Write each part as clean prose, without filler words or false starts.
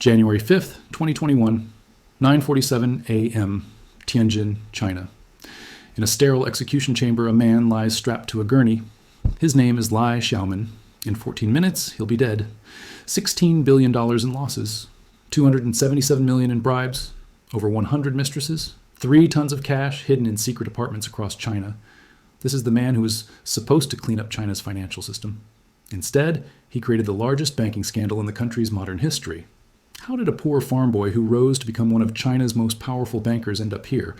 January 5th, 2021, 9:47 a.m., Tianjin, China. In a sterile execution chamber, a man lies strapped to a gurney. His name is Lai Xiaomin. In 14 minutes, he'll be dead. $16 billion in losses, $277 million in bribes, over 100 mistresses, 3 tons of cash hidden in secret apartments across China. This is the man who was supposed to clean up China's financial system. Instead, he created the largest banking scandal in the country's modern history. How did a poor farm boy who rose to become one of China's most powerful bankers end up here?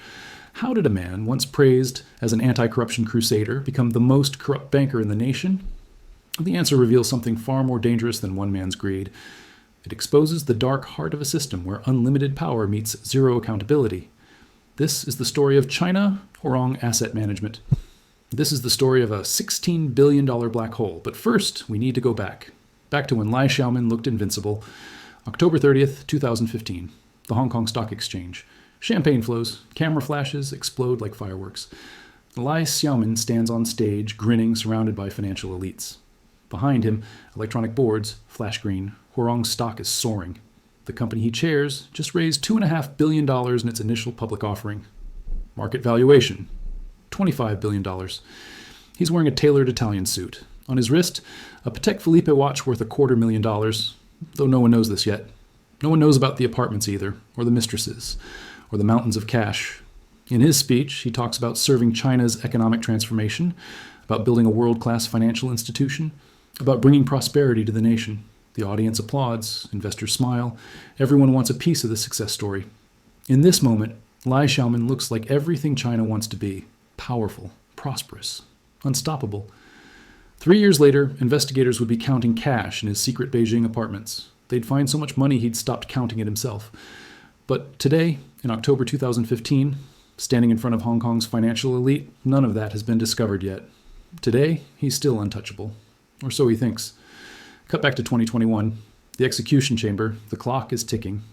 How did a man once praised as an anti-corruption crusader become the most corrupt banker in the nation? The answer reveals something far more dangerous than one man's greed. It exposes the dark heart of a system where unlimited power meets zero accountability. This is the story of China Huarong Asset Management. This is the story of a $16 billion black hole. But first, we need to go back to when Lai Xiaomin looked invincible. October 30th, 2015, the Hong Kong Stock Exchange. Champagne flows, camera flashes explode like fireworks. Lai Xiaomin stands on stage, grinning, surrounded by financial elites. Behind him, electronic boards flash green. Huarong's stock is soaring. The company he chairs just raised $2.5 billion in its initial public offering. Market valuation, $25 billion. He's wearing a tailored Italian suit. On his wrist, a Patek Philippe watch worth $250,000, though no one knows this yet. No one knows about the apartments either, or the mistresses, or the mountains of cash. In his speech, he talks about serving China's economic transformation, about building a world-class financial institution, about bringing prosperity to the nation. The audience applauds, investors smile, everyone wants a piece of the success story. In this moment, Lai Xiaomin looks like everything China wants to be: powerful, prosperous, unstoppable. 3 years later, investigators would be counting cash in his secret Beijing apartments. They'd find so much money he'd stopped counting it himself. But today, in October 2015, standing in front of Hong Kong's financial elite, none of that has been discovered yet. Today, he's still untouchable. Or so he thinks. Cut back to 2021. The execution chamber, the clock is ticking.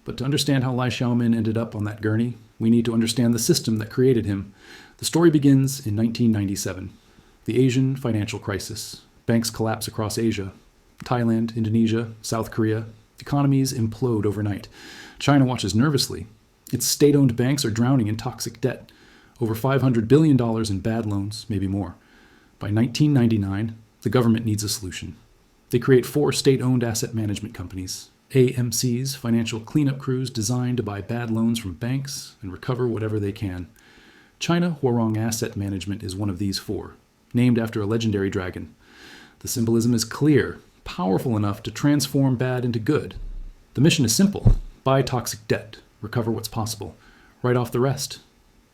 But to understand how Lai Xiaomin ended up on that gurney, we need to understand the system that created him. The story begins in 1997. The Asian financial crisis. Banks collapse across Asia. Thailand, Indonesia, South Korea. Economies implode overnight. China watches nervously. Its state-owned banks are drowning in toxic debt. Over $500 billion in bad loans, maybe more. By 1999, the government needs a solution. They create 4 state-owned asset management companies, AMCs, financial cleanup crews designed to buy bad loans from banks and recover whatever they can. China Huarong Asset Management is one of these 4, named after a legendary dragon. The symbolism is clear, powerful enough to transform bad into good. The mission is simple: buy toxic debt, recover what's possible, write off the rest.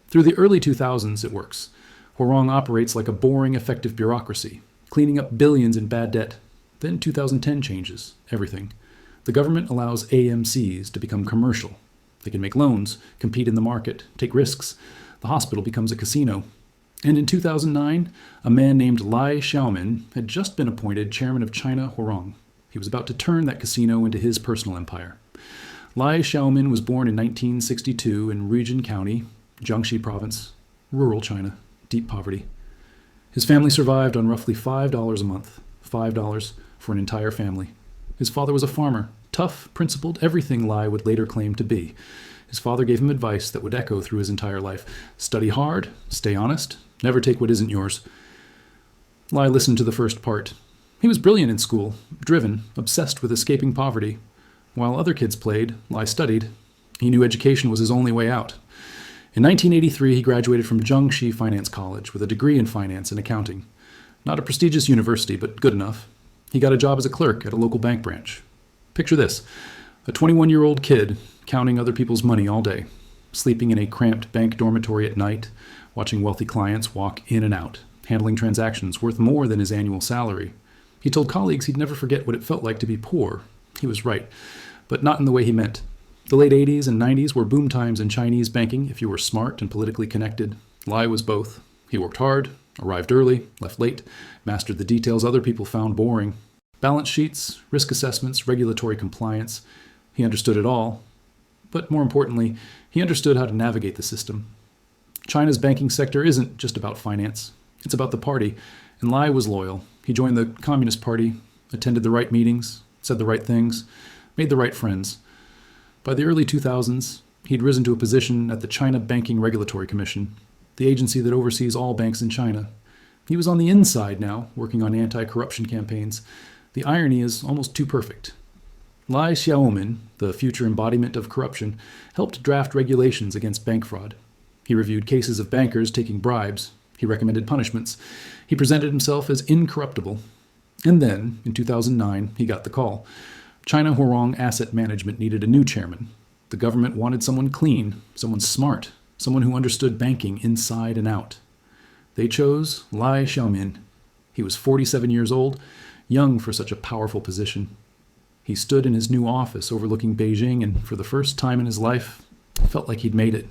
Through the early 2000s, it works. Huarong operates like a boring, effective bureaucracy, cleaning up billions in bad debt. Then 2010 changes everything. The government allows AMCs to become commercial. They can make loans, compete in the market, take risks. The hospital becomes a casino. And in 2009, a man named Lai Xiaomin had just been appointed chairman of China Huarong. He was about to turn that casino into his personal empire. Lai Xiaomin was born in 1962 in Rujin County, Jiangxi Province, rural China, deep poverty. His family survived on roughly $5 a month, $5 for an entire family. His father was a farmer, tough, principled, everything Lai would later claim to be. His father gave him advice that would echo through his entire life. Study hard, stay honest, never take what isn't yours. Lai listened to the first part. He was brilliant in school, driven, obsessed with escaping poverty. While other kids played, Lai studied. He knew education was his only way out. In 1983, he graduated from Jiangxi Finance College with a degree in finance and accounting. Not a prestigious university, but good enough. He got a job as a clerk at a local bank branch. Picture this: a 21-year-old kid counting other people's money all day, sleeping in a cramped bank dormitory at night, watching wealthy clients walk in and out, handling transactions worth more than his annual salary. He told colleagues he'd never forget what it felt like to be poor. He was right, but not in the way he meant. The late 80s and 90s were boom times in Chinese banking if you were smart and politically connected. Lai was both. He worked hard, arrived early, left late, mastered the details other people found boring. Balance sheets, risk assessments, regulatory compliance. He understood it all. But more importantly, he understood how to navigate the system. China's banking sector isn't just about finance. It's about the party. And Lai was loyal. He joined the Communist Party, attended the right meetings, said the right things, made the right friends. By the early 2000s, he'd risen to a position at the China Banking Regulatory Commission, the agency that oversees all banks in China. He was on the inside now, working on anti-corruption campaigns. The irony is almost too perfect. Lai Xiaomin, the future embodiment of corruption, helped draft regulations against bank fraud. He reviewed cases of bankers taking bribes. He recommended punishments. He presented himself as incorruptible. And then, in 2009, he got the call. China Huarong Asset Management needed a new chairman. The government wanted someone clean, someone smart, someone who understood banking inside and out. They chose Lai Xiaomin. He was 47 years old, young for such a powerful position. He stood in his new office overlooking Beijing, and for the first time in his life, felt like he'd made it.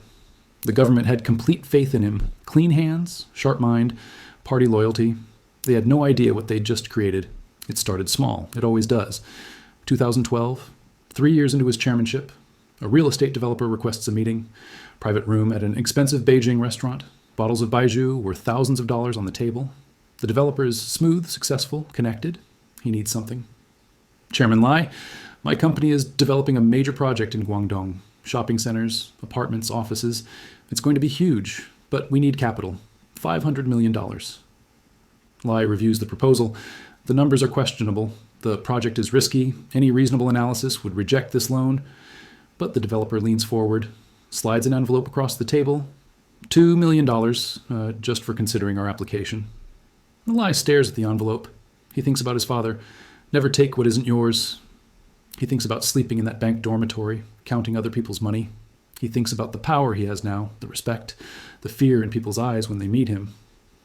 The government had complete faith in him. Clean hands, sharp mind, party loyalty. They had no idea what they'd just created. It started small. It always does. 2012, 3 years into his chairmanship, a real estate developer requests a meeting. Private room at an expensive Beijing restaurant. Bottles of baijiu worth thousands of dollars on the table. The developer is smooth, successful, connected. He needs something. Chairman Lai, my company is developing a major project in Guangdong. Shopping centers, apartments, offices. It's going to be huge, but we need capital. $500 million. Lai reviews the proposal. The numbers are questionable. The project is risky. Any reasonable analysis would reject this loan. But the developer leans forward, slides an envelope across the table. $2 million, just for considering our application. Lai stares at the envelope. He thinks about his father. Never take what isn't yours. He thinks about sleeping in that bank dormitory, counting other people's money. He thinks about the power he has now, the respect, the fear in people's eyes when they meet him.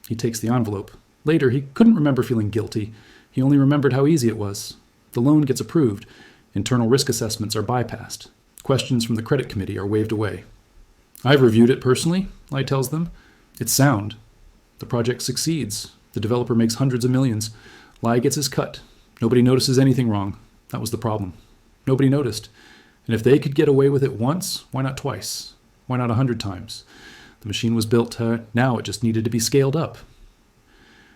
He takes the envelope. Later, he couldn't remember feeling guilty. He only remembered how easy it was. The loan gets approved. Internal risk assessments are bypassed. Questions from the credit committee are waved away. I've reviewed it personally, Lai tells them. It's sound. The project succeeds. The developer makes hundreds of millions. Lai gets his cut. Nobody notices anything wrong. That was the problem. Nobody noticed. And if they could get away with it once, why not twice? Why not 100 times? The machine was built. Now it just needed to be scaled up.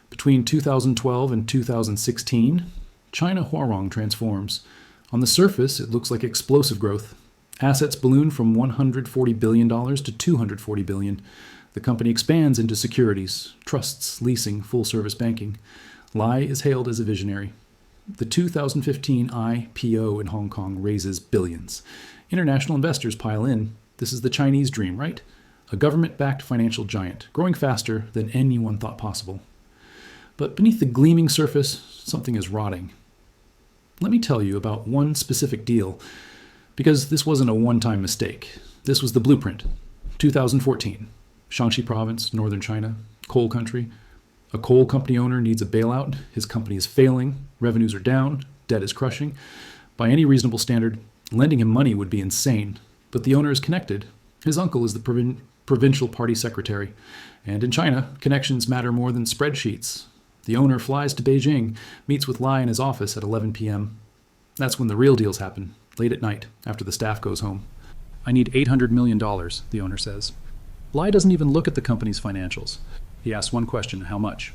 Between 2012 and 2016, China Huarong transforms. On the surface, it looks like explosive growth. Assets balloon from $140 billion to $240 billion. The company expands into securities, trusts, leasing, full-service banking. Lai is hailed as a visionary. The 2015 IPO in Hong Kong raises billions. International investors pile in. This is the Chinese dream, right? A government-backed financial giant, growing faster than anyone thought possible. But beneath the gleaming surface, something is rotting. Let me tell you about one specific deal, because this wasn't a one-time mistake. This was the blueprint. 2014, Shaanxi province, northern China, coal country. A coal company owner needs a bailout. His company is failing. Revenues are down. Debt is crushing. By any reasonable standard, lending him money would be insane. But the owner is connected. His uncle is the provincial party secretary. And in China, connections matter more than spreadsheets. The owner flies to Beijing, meets with Lai in his office at 11 p.m. That's when the real deals happen, late at night, after the staff goes home. I need $800 million, the owner says. Lai doesn't even look at the company's financials. He asks one question, how much?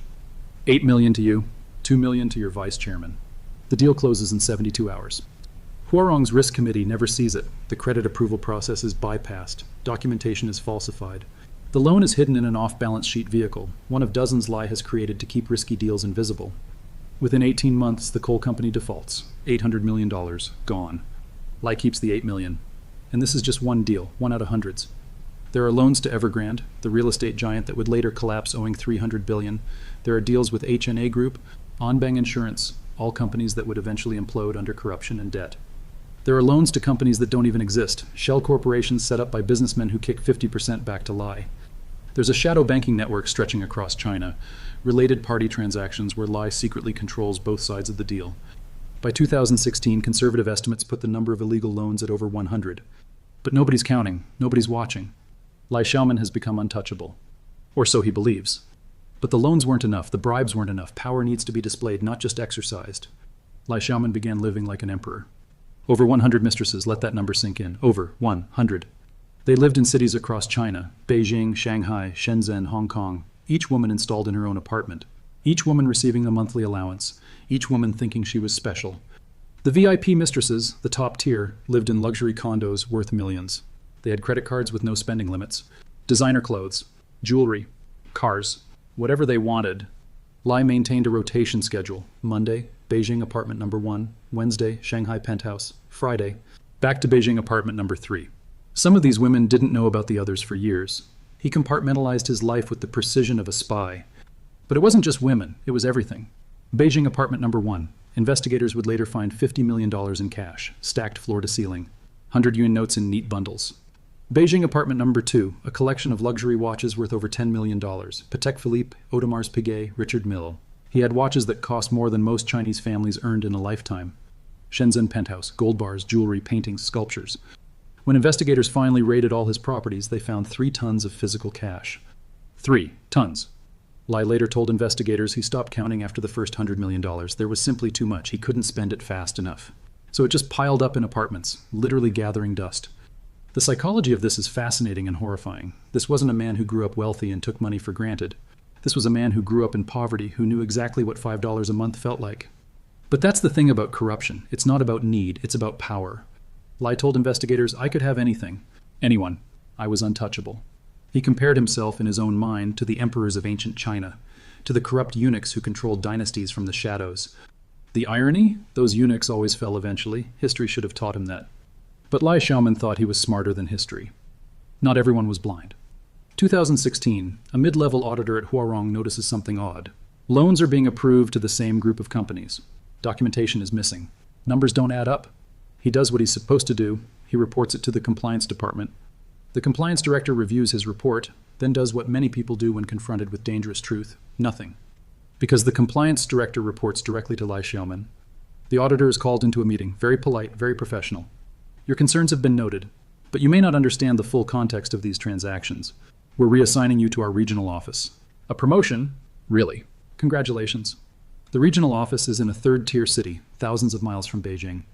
$8 million to you, $2 million to your vice chairman. The deal closes in 72 hours. Huarong's risk committee never sees it. The credit approval process is bypassed. Documentation is falsified. The loan is hidden in an off-balance sheet vehicle, one of dozens Lai has created to keep risky deals invisible. Within 18 months, the coal company defaults. $800 million, gone. Lai keeps the $8 million. And this is just one deal, one out of hundreds. There are loans to Evergrande, the real estate giant that would later collapse owing $300 billion. There are deals with HNA Group, Onbang Insurance, all companies that would eventually implode under corruption and debt. There are loans to companies that don't even exist, shell corporations set up by businessmen who kick 50% back to Lai. There's a shadow banking network stretching across China, related party transactions where Lai secretly controls both sides of the deal. By 2016, conservative estimates put the number of illegal loans at over 100. But nobody's counting, nobody's watching. Lai Xiaomin has become untouchable. Or so he believes. But the loans weren't enough, the bribes weren't enough. Power needs to be displayed, not just exercised. Lai Xiaomin began living like an emperor. Over 100 mistresses, let that number sink in. Over 100. They lived in cities across China, Beijing, Shanghai, Shenzhen, Hong Kong, each woman installed in her own apartment, each woman receiving a monthly allowance, each woman thinking she was special. The VIP mistresses, the top tier, lived in luxury condos worth millions. They had credit cards with no spending limits, designer clothes, jewelry, cars, whatever they wanted. Lai maintained a rotation schedule. Monday, Beijing apartment number 1, Wednesday, Shanghai penthouse, Friday, back to Beijing apartment number 3. Some of these women didn't know about the others for years. He compartmentalized his life with the precision of a spy. But it wasn't just women, it was everything. Beijing apartment number 1. Investigators would later find $50 million in cash, stacked floor to ceiling, 100 yuan notes in neat bundles. Beijing apartment number 2, a collection of luxury watches worth over $10 million. Patek Philippe, Audemars Piguet, Richard Mille. He had watches that cost more than most Chinese families earned in a lifetime. Shenzhen penthouse, gold bars, jewelry, paintings, sculptures. When investigators finally raided all his properties, they found 3 tons of physical cash. 3 tons. Lai later told investigators he stopped counting after the first $100 million. There was simply too much. He couldn't spend it fast enough. So it just piled up in apartments, literally gathering dust. The psychology of this is fascinating and horrifying. This wasn't a man who grew up wealthy and took money for granted. This was a man who grew up in poverty, who knew exactly what $5 a month felt like. But that's the thing about corruption. It's not about need, it's about power. Lai told investigators, I could have anything. Anyone. I was untouchable. He compared himself in his own mind to the emperors of ancient China, to the corrupt eunuchs who controlled dynasties from the shadows. The irony? Those eunuchs always fell eventually. History should have taught him that. But Lai Xiaomin thought he was smarter than history. Not everyone was blind. 2016, a mid-level auditor at Huarong notices something odd. Loans are being approved to the same group of companies. Documentation is missing. Numbers don't add up. He does what he's supposed to do. He reports it to the compliance department. The compliance director reviews his report, then does what many people do when confronted with dangerous truth: nothing. Because the compliance director reports directly to Lai Xiaomin. The auditor is called into a meeting, very polite, very professional. Your concerns have been noted, but you may not understand the full context of these transactions. We're reassigning you to our regional office. A promotion? Really? Congratulations. The regional office is in a third-tier city, thousands of miles from Beijing.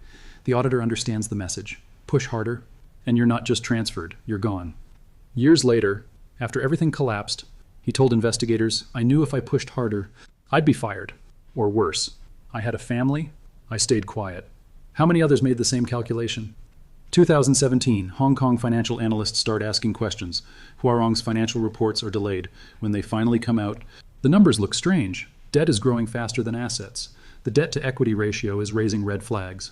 The auditor understands the message. Push harder, and you're not just transferred, you're gone. Years later, after everything collapsed, he told investigators, I knew if I pushed harder, I'd be fired. Or worse. I had a family, I stayed quiet. How many others made the same calculation? 2017, Hong Kong financial analysts start asking questions. Huarong's financial reports are delayed. When they finally come out, the numbers look strange. Debt is growing faster than assets. The debt-to-equity ratio is raising red flags.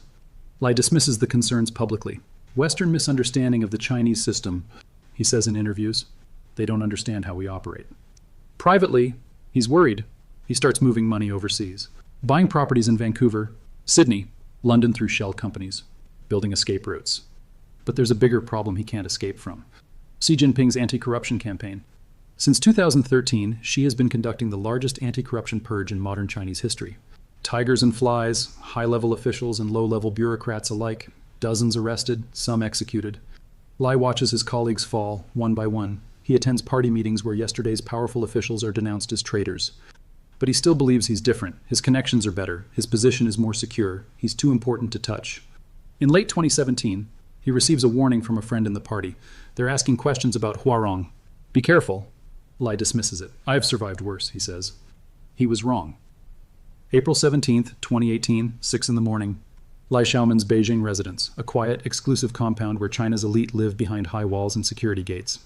Lai dismisses the concerns publicly. Western misunderstanding of the Chinese system, he says in interviews. They don't understand how we operate. Privately, he's worried. He starts moving money overseas, buying properties in Vancouver, Sydney, London through shell companies, building escape routes. But there's a bigger problem he can't escape from. Xi Jinping's anti-corruption campaign. Since 2013, Xi has been conducting the largest anti-corruption purge in modern Chinese history. Tigers and flies, high-level officials and low-level bureaucrats alike, dozens arrested, some executed. Lai watches his colleagues fall, one by one. He attends party meetings where yesterday's powerful officials are denounced as traitors. But he still believes he's different. His connections are better. His position is more secure. He's too important to touch. In late 2017, he receives a warning from a friend in the party. They're asking questions about Huarong. Be careful. Lai dismisses it. I have survived worse, he says. He was wrong. April 17th, 2018, 6 in the morning. Lai Xiaomin's Beijing residence, a quiet, exclusive compound where China's elite live behind high walls and security gates.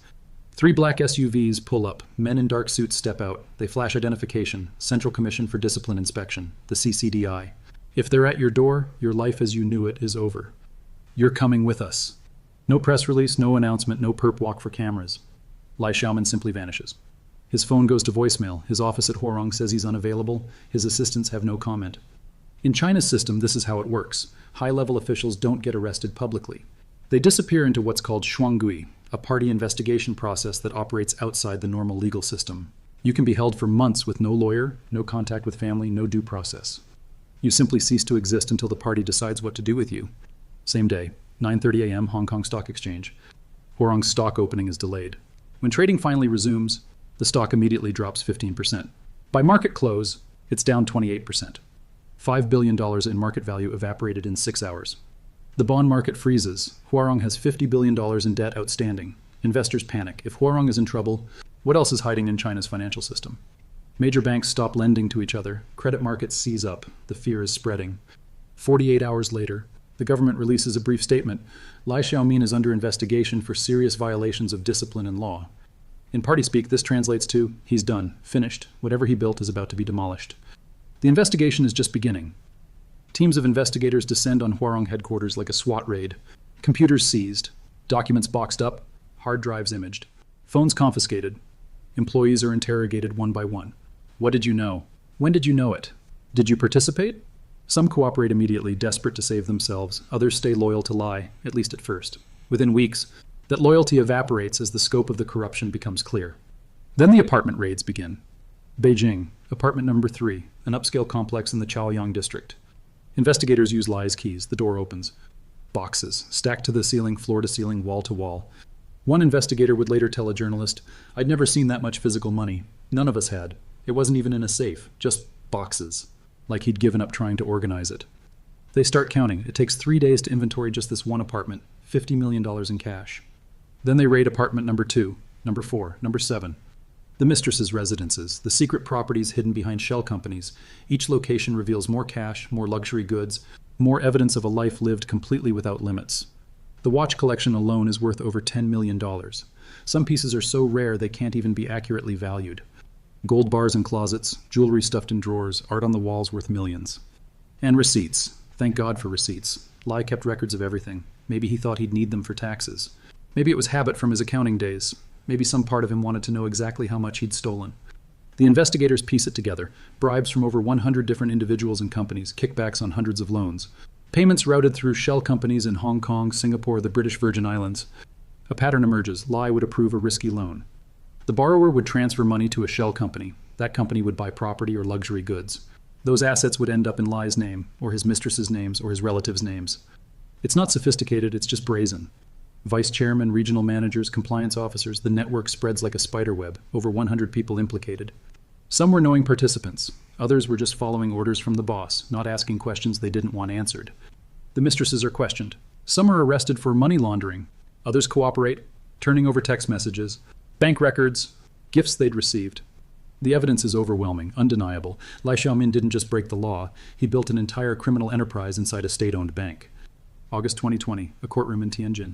3 black SUVs pull up. Men in dark suits step out. They flash identification, Central Commission for Discipline Inspection, the CCDI. If they're at your door, your life as you knew it is over. You're coming with us. No press release, no announcement, no perp walk for cameras. Lai Xiaomin simply vanishes. His phone goes to voicemail. His office at Huarong says he's unavailable. His assistants have no comment. In China's system, this is how it works. High-level officials don't get arrested publicly. They disappear into what's called shuanggui, a party investigation process that operates outside the normal legal system. You can be held for months with no lawyer, no contact with family, no due process. You simply cease to exist until the party decides what to do with you. Same day, 9:30 a.m., Hong Kong Stock Exchange. Huarong's stock opening is delayed. When trading finally resumes, the stock immediately drops 15%. By market close, it's down 28%. $5 billion in market value evaporated in 6 hours. The bond market freezes. Huarong has $50 billion in debt outstanding. Investors panic. If Huarong is in trouble, what else is hiding in China's financial system? Major banks stop lending to each other. Credit markets seize up. The fear is spreading. 48 hours later, the government releases a brief statement. Lai Xiaomin is under investigation for serious violations of discipline and law. In party speak, this translates to, he's done, finished. Whatever he built is about to be demolished. The investigation is just beginning. Teams of investigators descend on Huarong headquarters like a SWAT raid. Computers seized, documents boxed up, hard drives imaged, phones confiscated. Employees are interrogated one by one. What did you know? When did you know it? Did you participate? Some cooperate immediately, desperate to save themselves. Others stay loyal to Lai, at least at first. Within weeks, that loyalty evaporates as the scope of the corruption becomes clear. Then the apartment raids begin. Beijing, apartment number 3, an upscale complex in the Chaoyang district. Investigators use Lai's keys. The door opens. Boxes, stacked to the ceiling, floor to ceiling, wall to wall. One investigator would later tell a journalist, "I'd never seen that much physical money. None of us had. It wasn't even in a safe, just boxes." Like he'd given up trying to organize it. They start counting. It takes 3 days to inventory just this one apartment, $50 million in cash. Then they raid apartment number 2, number 4, number 7. The mistresses' residences, the secret properties hidden behind shell companies. Each location reveals more cash, more luxury goods, more evidence of a life lived completely without limits. The watch collection alone is worth over $10 million. Some pieces are so rare they can't even be accurately valued. Gold bars in closets, jewelry stuffed in drawers, art on the walls worth millions. And receipts. Thank God for receipts. Lai kept records of everything. Maybe he thought he'd need them for taxes. Maybe it was habit from his accounting days. Maybe some part of him wanted to know exactly how much he'd stolen. The investigators piece it together. Bribes from over 100 different individuals and companies, kickbacks on hundreds of loans. Payments routed through shell companies in Hong Kong, Singapore, the British Virgin Islands. A pattern emerges. Lai would approve a risky loan. The borrower would transfer money to a shell company. That company would buy property or luxury goods. Those assets would end up in Lai's name, or his mistress's names, or his relatives' names. It's not sophisticated, it's just brazen. Vice chairman, regional managers, compliance officers, the network spreads like a spider web, over 100 people implicated. Some were knowing participants. Others were just following orders from the boss, not asking questions they didn't want answered. The mistresses are questioned. Some are arrested for money laundering. Others cooperate, turning over text messages, bank records, gifts they'd received. The evidence is overwhelming, undeniable. Lai Xiaomin didn't just break the law, he built an entire criminal enterprise inside a state-owned bank. August 2020, a courtroom in Tianjin.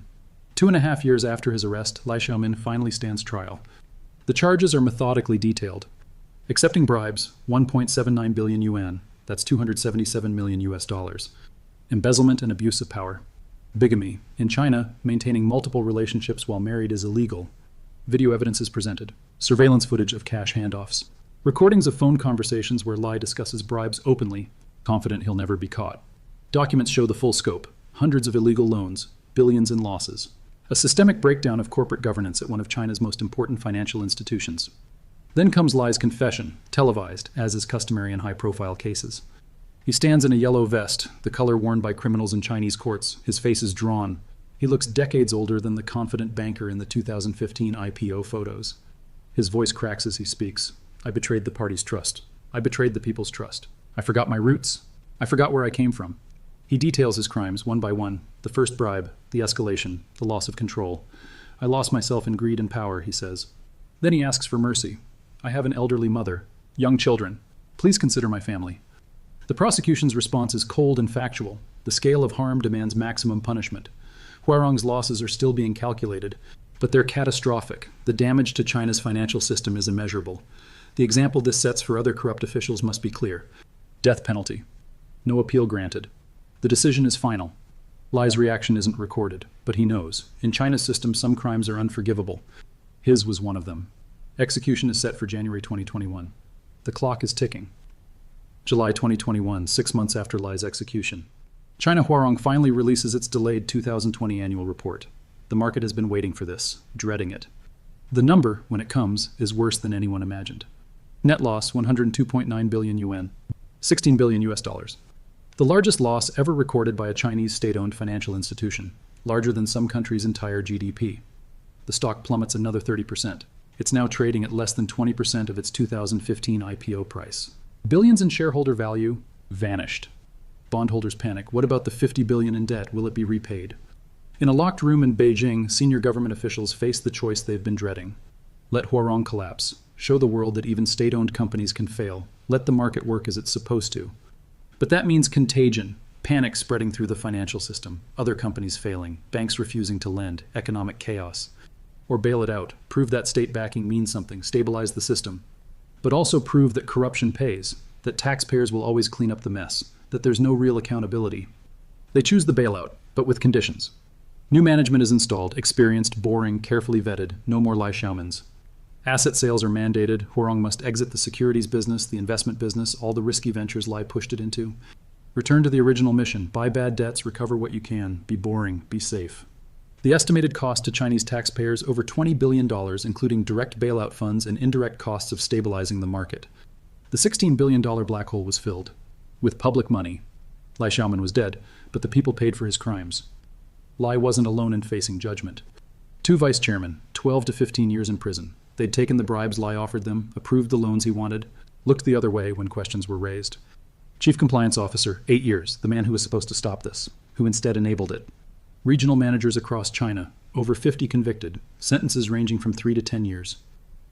2.5 years after his arrest, Lai Xiaomin finally stands trial. The charges are methodically detailed. Accepting bribes, 1.79 billion yuan, that's $277 million US dollars. Embezzlement and abuse of power. Bigamy. In China, maintaining multiple relationships while married is illegal. Video evidence is presented. Surveillance footage of cash handoffs. Recordings of phone conversations where Lai discusses bribes openly, confident he'll never be caught. Documents show the full scope. Hundreds of illegal loans, billions in losses. A systemic breakdown of corporate governance at one of China's most important financial institutions. Then comes Lai's confession, televised, as is customary in high-profile cases. He stands in a yellow vest, the color worn by criminals in Chinese courts. His face is drawn. He looks decades older than the confident banker in the 2015 IPO photos. His voice cracks as he speaks. I betrayed the party's trust. I betrayed the people's trust. I forgot my roots. I forgot where I came from. He details his crimes one by one. The first bribe, the escalation, the loss of control. I lost myself in greed and power, he says. Then he asks for mercy. I have an elderly mother, young children. Please consider my family. The prosecution's response is cold and factual. The scale of harm demands maximum punishment. Huarong's losses are still being calculated, but they're catastrophic. The damage to China's financial system is immeasurable. The example this sets for other corrupt officials must be clear. Death penalty. No appeal granted. The decision is final. Lai's reaction isn't recorded, but he knows. In China's system, some crimes are unforgivable. His was one of them. Execution is set for January 2021. The clock is ticking. July 2021, 6 months after Lai's execution. China Huarong finally releases its delayed 2020 annual report. The market has been waiting for this, dreading it. The number, when it comes, is worse than anyone imagined. Net loss, 102.9 billion yuan, 16 billion US dollars. The largest loss ever recorded by a Chinese state-owned financial institution, larger than some countries' entire GDP. The stock plummets another 30%. It's now trading at less than 20% of its 2015 IPO price. Billions in shareholder value vanished. Bondholders panic. What about the 50 billion in debt? Will it be repaid? In a locked room in Beijing, senior government officials face the choice they've been dreading. Let Huarong collapse. Show the world that even state-owned companies can fail. Let the market work as it's supposed to. But that means contagion, Panic spreading through the financial system, other companies failing, banks refusing to lend, economic chaos. Or bail it out, prove that state backing means something, stabilize the system. But also prove that corruption pays, that taxpayers will always clean up the mess, that there's no real accountability. They choose the bailout, but with conditions. New management is installed, experienced, boring, carefully vetted, no more Lai Xiaomins. Asset sales are mandated, Huarong must exit the securities business, the investment business, all the risky ventures Lai pushed it into. Return to the original mission, buy bad debts, recover what you can, be boring, be safe. The estimated cost to Chinese taxpayers, over $20 billion, including direct bailout funds and indirect costs of stabilizing the market. The $16 billion black hole was filled with public money. Lai Xiaomin was dead, but the people paid for his crimes. Lai wasn't alone in facing judgment. 2 vice chairmen, 12 to 15 years in prison. They'd taken the bribes Lai offered them, approved the loans he wanted, looked the other way when questions were raised. Chief Compliance Officer, 8 years, the man who was supposed to stop this, who instead enabled it. Regional managers across China, over 50 convicted, sentences ranging from 3 to 10 years.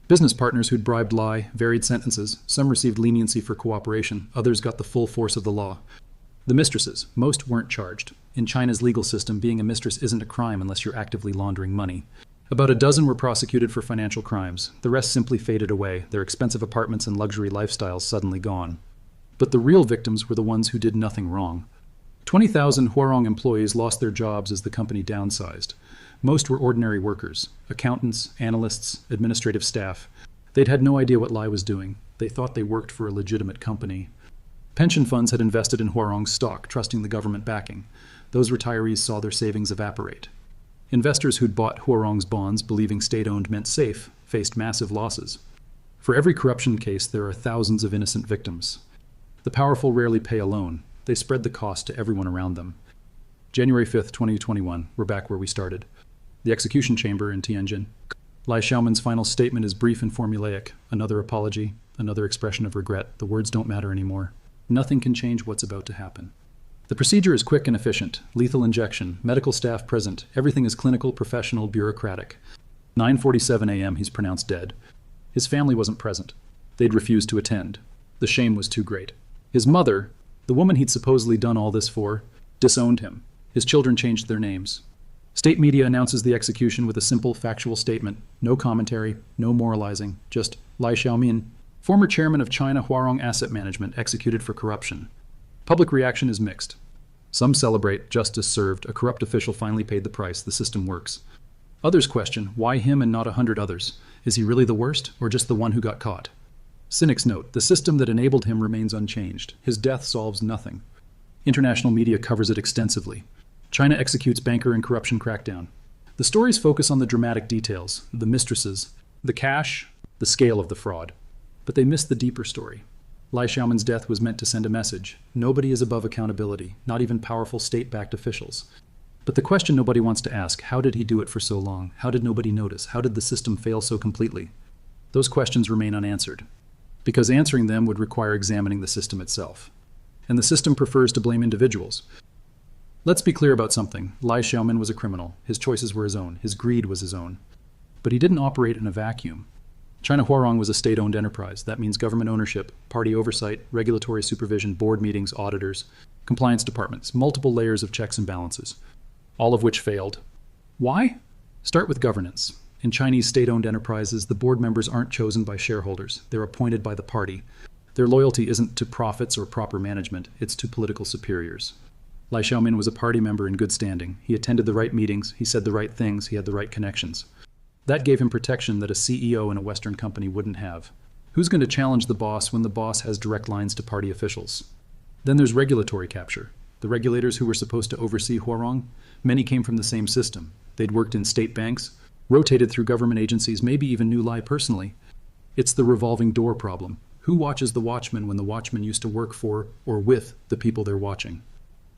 Business partners who'd bribed Lai, varied sentences, some received leniency for cooperation, others got the full force of the law. The mistresses, most weren't charged. In China's legal system, being a mistress isn't a crime unless you're actively laundering money. About a dozen were prosecuted for financial crimes. The rest simply faded away, their expensive apartments and luxury lifestyles suddenly gone. But the real victims were the ones who did nothing wrong. 20,000 Huarong employees lost their jobs as the company downsized. Most were ordinary workers, accountants, analysts, administrative staff. They'd had no idea what Lai was doing. They thought they worked for a legitimate company. Pension funds had invested in Huarong's stock, trusting the government backing. Those retirees saw their savings evaporate. Investors who'd bought Huarong's bonds, believing state-owned meant safe, faced massive losses. For every corruption case, there are thousands of innocent victims. The powerful rarely pay alone. They spread the cost to everyone around them. January 5th, 2021, we're back where we started. The execution chamber in Tianjin. Lai Xiaomin's final statement is brief and formulaic. Another apology, another expression of regret. The words don't matter anymore. Nothing can change what's about to happen. The procedure is quick and efficient. Lethal injection, medical staff present. Everything is clinical, professional, bureaucratic. 9:47 a.m. he's pronounced dead. His family wasn't present. They'd refused to attend. The shame was too great. His mother, the woman he'd supposedly done all this for, disowned him. His children changed their names. State media announces the execution with a simple, factual statement. No commentary, no moralizing, just Lai Xiaomin, former chairman of China Huarong Asset Management, executed for corruption. Public reaction is mixed. Some celebrate, justice served, a corrupt official finally paid the price, the system works. Others question, why him and not 100 others? Is he really the worst, or just the one who got caught? Cynics note, the system that enabled him remains unchanged. His death solves nothing. International media covers it extensively. China executes banker and corruption crackdown. The stories focus on the dramatic details, the mistresses, the cash, the scale of the fraud. But they miss the deeper story. Lai Xiaomin's death was meant to send a message. Nobody is above accountability, not even powerful state-backed officials. But the question nobody wants to ask, how did he do it for so long? How did nobody notice? How did the system fail so completely? Those questions remain unanswered, because answering them would require examining the system itself. And the system prefers to blame individuals. Let's be clear about something. Lai Xiaomin was a criminal. His choices were his own. His greed was his own. But he didn't operate in a vacuum. China Huarong was a state-owned enterprise. That means government ownership, party oversight, regulatory supervision, board meetings, auditors, compliance departments, multiple layers of checks and balances, all of which failed. Why? Start with governance. In Chinese state-owned enterprises, the board members aren't chosen by shareholders. They're appointed by the party. Their loyalty isn't to profits or proper management. It's to political superiors. Lai Xiaomin was a party member in good standing. He attended the right meetings. He said the right things. He had the right connections. That gave him protection that a CEO in a Western company wouldn't have. Who's going to challenge the boss when the boss has direct lines to party officials? Then there's regulatory capture. The regulators who were supposed to oversee Huarong, many came from the same system. They'd worked in state banks, rotated through government agencies, maybe even knew Lai personally. It's the revolving door problem. Who watches the watchman when the watchman used to work for or with the people they're watching?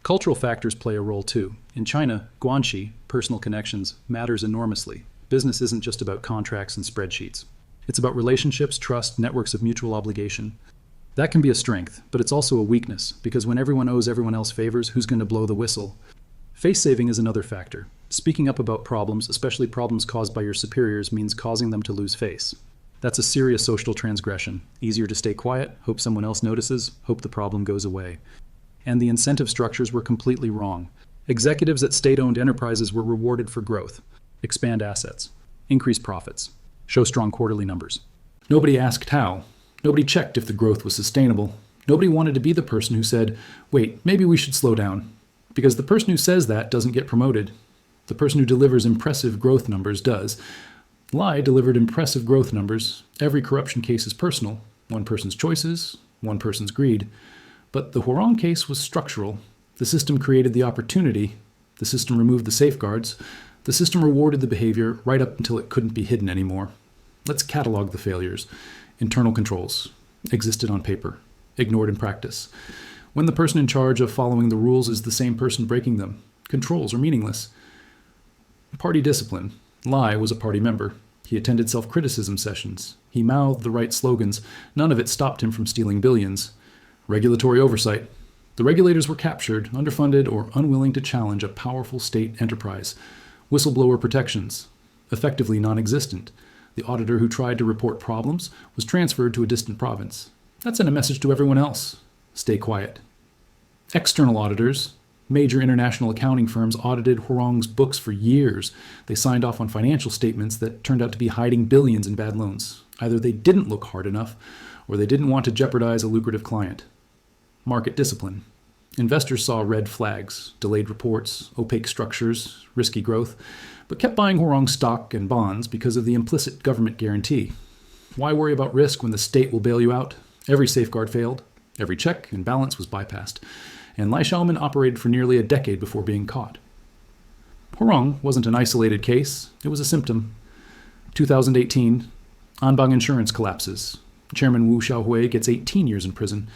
Cultural factors play a role too. In China, guanxi, personal connections, matters enormously. Business isn't just about contracts and spreadsheets. It's about relationships, trust, networks of mutual obligation. That can be a strength, but it's also a weakness, because when everyone owes everyone else favors, who's going to blow the whistle? Face saving is another factor. Speaking up about problems, especially problems caused by your superiors, means causing them to lose face. That's a serious social transgression. Easier to stay quiet, hope someone else notices, hope the problem goes away. and the incentive structures were completely wrong. Executives at state-owned enterprises were rewarded for growth, expand assets, increase profits, show strong quarterly numbers. Nobody asked how. Nobody checked if the growth was sustainable. Nobody wanted to be the person who said, wait, maybe we should slow down. Because the person who says that doesn't get promoted. The person who delivers impressive growth numbers does. Lai delivered impressive growth numbers. Every corruption case is personal. One person's choices, one person's greed. But the Huarong case was structural. The system created the opportunity. The system removed the safeguards. The system rewarded the behavior right up until it couldn't be hidden anymore. Let's catalog the failures. Internal controls. Existed on paper. Ignored in practice. When the person in charge of following the rules is the same person breaking them, controls are meaningless. Party discipline. Lai was a party member. He attended self-criticism sessions. He mouthed the right slogans. None of it stopped him from stealing billions. Regulatory oversight. The regulators were captured, underfunded, or unwilling to challenge a powerful state enterprise. Whistleblower protections. Effectively non-existent. The auditor who tried to report problems was transferred to a distant province. That sent a message to everyone else. Stay quiet. External auditors. Major international accounting firms audited Huarong's books for years. They signed off on financial statements that turned out to be hiding billions in bad loans. Either they didn't look hard enough, or they didn't want to jeopardize a lucrative client. Market discipline. Investors saw red flags, delayed reports, opaque structures, risky growth, but kept buying Huarong stock and bonds because of the implicit government guarantee. Why worry about risk when the state will bail you out? Every safeguard failed. Every check and balance was bypassed. And Lai Xiaomin operated for nearly a decade before being caught. Huarong wasn't an isolated case. It was a symptom. 2018, Anbang Insurance collapses. Chairman Wu Xiaohui gets 18 years in prison.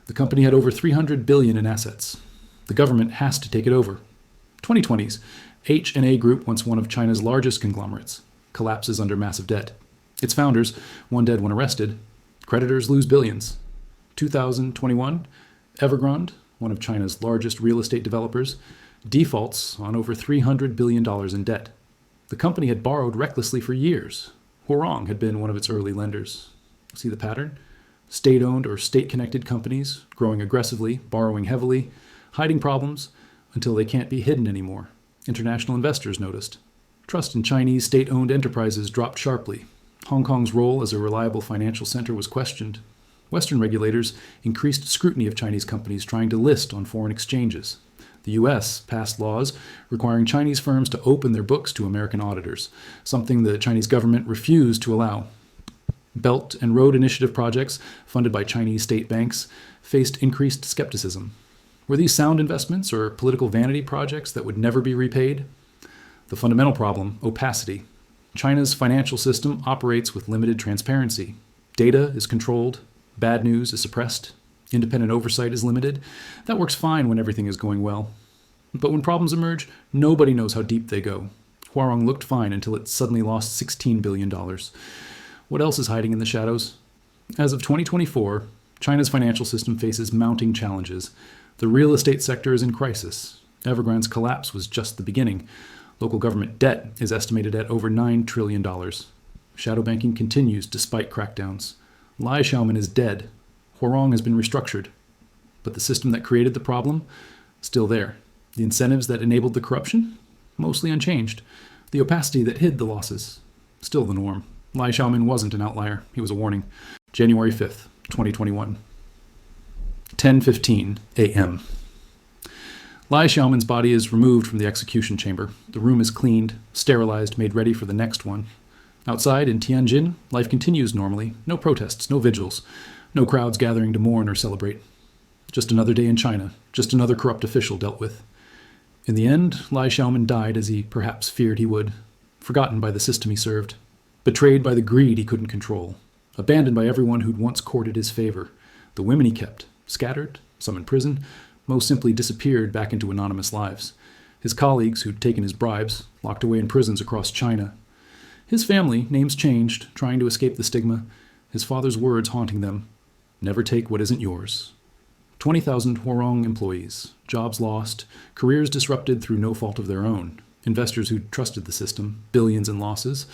The company had over $300 billion in assets. The government has to take it over. 2020s, H&A Group, once one of China's largest conglomerates, collapses under massive debt. Its founders, one dead, one arrested. Creditors lose billions. 2021, Evergrande, one of China's largest real estate developers, defaults on over $300 billion in debt. The company had borrowed recklessly for years. Huarong had been one of its early lenders. See the pattern? State-owned or state-connected companies, growing aggressively, borrowing heavily, hiding problems until they can't be hidden anymore. International investors noticed. Trust in Chinese state-owned enterprises dropped sharply. Hong Kong's role as a reliable financial center was questioned. Western regulators increased scrutiny of Chinese companies trying to list on foreign exchanges. The U.S. passed laws requiring Chinese firms to open their books to American auditors, something the Chinese government refused to allow. Belt and Road Initiative projects, funded by Chinese state banks, faced increased skepticism. Were these sound investments or political vanity projects that would never be repaid? The fundamental problem, opacity. China's financial system operates with limited transparency. Data is controlled. Bad news is suppressed. Independent oversight is limited. That works fine when everything is going well. But when problems emerge, nobody knows how deep they go. Huarong looked fine until it suddenly lost $16 billion. What else is hiding in the shadows? As of 2024, China's financial system faces mounting challenges. The real estate sector is in crisis. Evergrande's collapse was just the beginning. Local government debt is estimated at over $9 trillion. Shadow banking continues despite crackdowns. Lai Xiaomin is dead. Huarong has been restructured. But the system that created the problem, still there. The incentives that enabled the corruption, mostly unchanged. The opacity that hid the losses, still the norm. Lai Xiaomin wasn't an outlier. He was a warning. January 5th, 2021. 10:15 a.m. Lai Xiaomin's body is removed from the execution chamber. The room is cleaned, sterilized, made ready for the next one. Outside in Tianjin, life continues normally. No protests, no vigils, no crowds gathering to mourn or celebrate. Just another day in China, just another corrupt official dealt with. In the end, Lai Xiaomin died as he perhaps feared he would, forgotten by the system he served, betrayed by the greed he couldn't control, abandoned by everyone who'd once courted his favor. The women he kept, scattered, some in prison, most simply disappeared back into anonymous lives. His colleagues, who'd taken his bribes, locked away in prisons across China. His family, names changed, trying to escape the stigma. His father's words haunting them. Never take what isn't yours. 20,000 Huarong employees, jobs lost, careers disrupted through no fault of their own. Investors who trusted the system, billions in losses.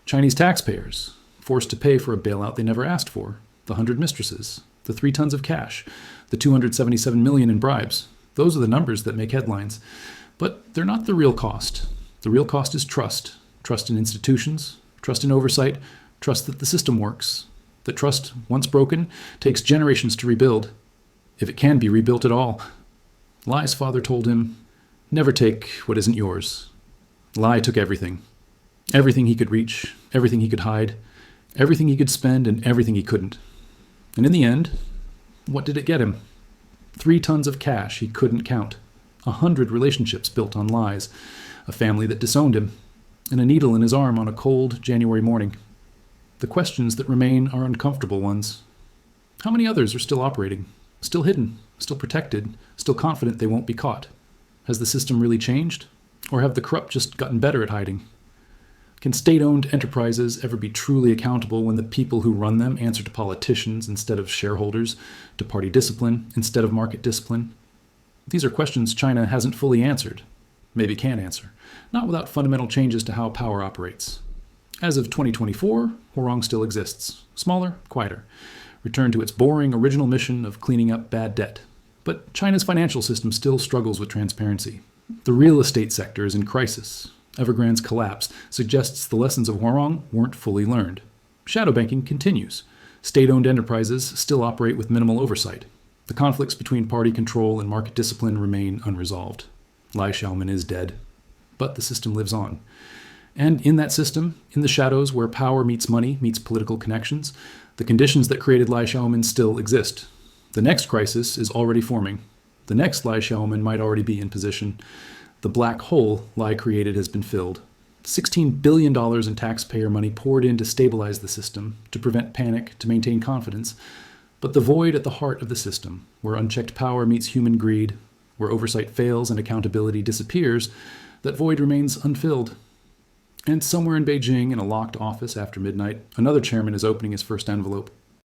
Chinese taxpayers, forced to pay for a bailout they never asked for. The 100 mistresses, the the 3 tons of cash, the 277 million in bribes. Those are the numbers that make headlines. But they're not the real cost. The real cost is trust. Trust in institutions, trust in oversight, trust that the system works. That trust, once broken, takes generations to rebuild, if it can be rebuilt at all. Lai's father told him, "Never take what isn't yours." Lai took everything. Everything he could reach, everything he could hide, everything he could spend, and everything he couldn't. And in the end, what did it get him? 3 tons of cash he couldn't count, 100 relationships built on lies, a family that disowned him, and a needle in his arm on a cold January morning. The questions that remain are uncomfortable ones. How many others are still operating, still hidden, still protected, still confident they won't be caught? Has the system really changed? Or have the corrupt just gotten better at hiding? Can state-owned enterprises ever be truly accountable when the people who run them answer to politicians instead of shareholders, to party discipline instead of market discipline? These are questions China hasn't fully answered, maybe can't answer, not without fundamental changes to how power operates. As of 2024, Huarong still exists, smaller, quieter, returned to its boring original mission of cleaning up bad debt. But China's financial system still struggles with transparency. The real estate sector is in crisis. Evergrande's collapse suggests the lessons of Huarong weren't fully learned. Shadow banking continues. State-owned enterprises still operate with minimal oversight. The conflicts between party control and market discipline remain unresolved. Lai Xiaomin is dead, but the system lives on. And in that system, in the shadows where power meets money, meets political connections, the conditions that created Lai Xiaomin still exist. The next crisis is already forming. The next Lai Xiaomin might already be in position. The black hole Lai created has been filled. $16 billion in taxpayer money poured in to stabilize the system, to prevent panic, to maintain confidence. But the void at the heart of the system, where unchecked power meets human greed, where oversight fails and accountability disappears, that void remains unfilled. And somewhere in Beijing, in a locked office after midnight, another chairman is opening his first envelope.